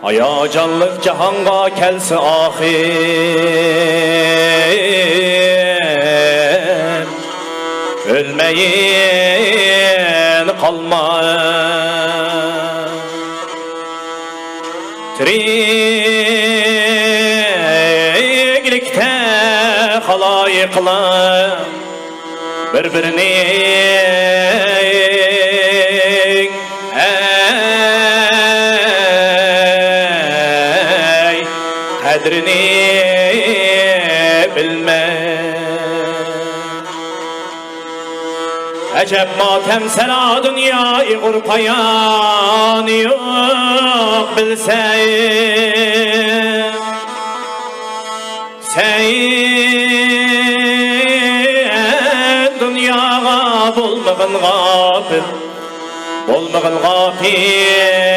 Ayacanlık cahanga kelsi ahir, ölmeyin kalma. Tiriklikte halayıkla birbirinin kadrini bilme. Ecep matem sena dünyayı gurpayan yok bilseyim. Sen dünyaya bulmağın gafil, bulmağın gafil.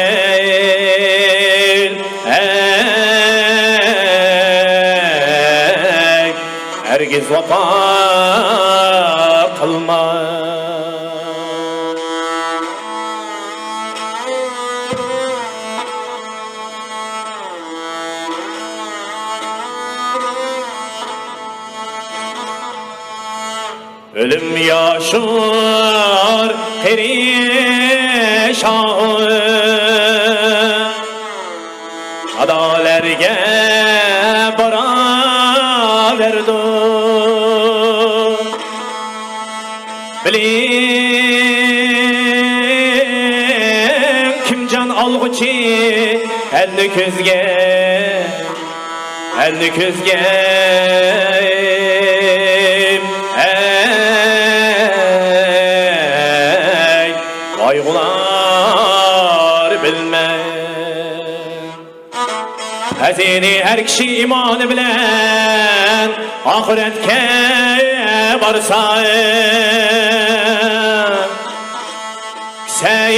Herkes vapa kılma. Ölüm yaşar perişan, adalerge bara verdi. Bilin kim can algıçı elni közge kaygılar bilme. Hazini her kişi imanı bilen ahiretke varsa sen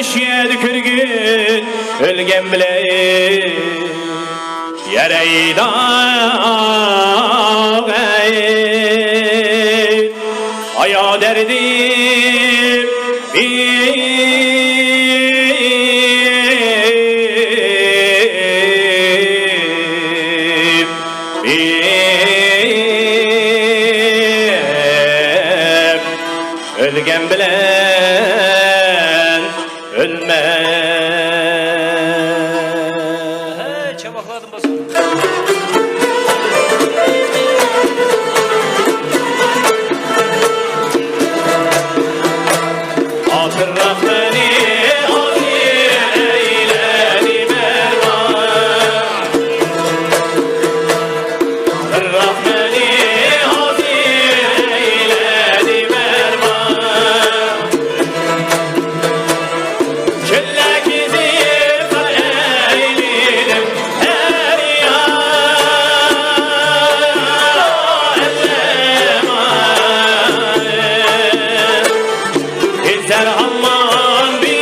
şiye dükürgün ölgen bile yere dağ aya derdim ölgen bilen ölme. Çabakladım basın. Hatırlat beni, hazir eyledi mervan. Hatırlat beni, hazir eyledi mervan. Küllek izir eyledim her yan. İzler hamman bir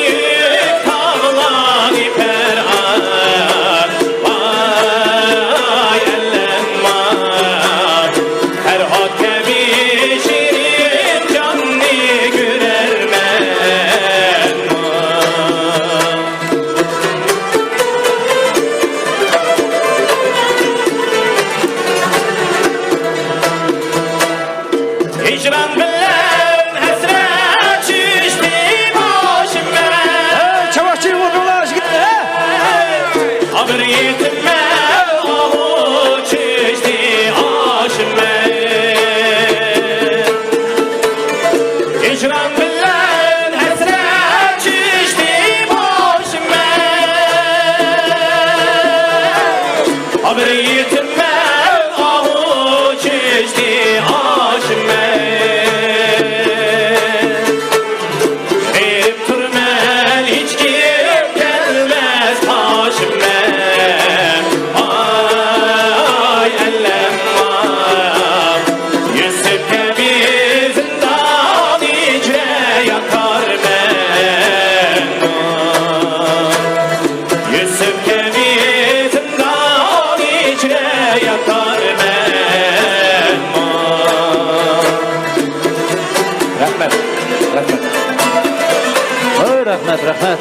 rahmet.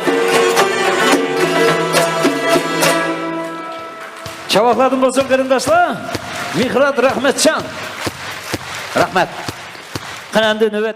Çavakladım olsun kırındaşlar. Mihrat Rahmetcan. Rahmet. Kınandı nöbet.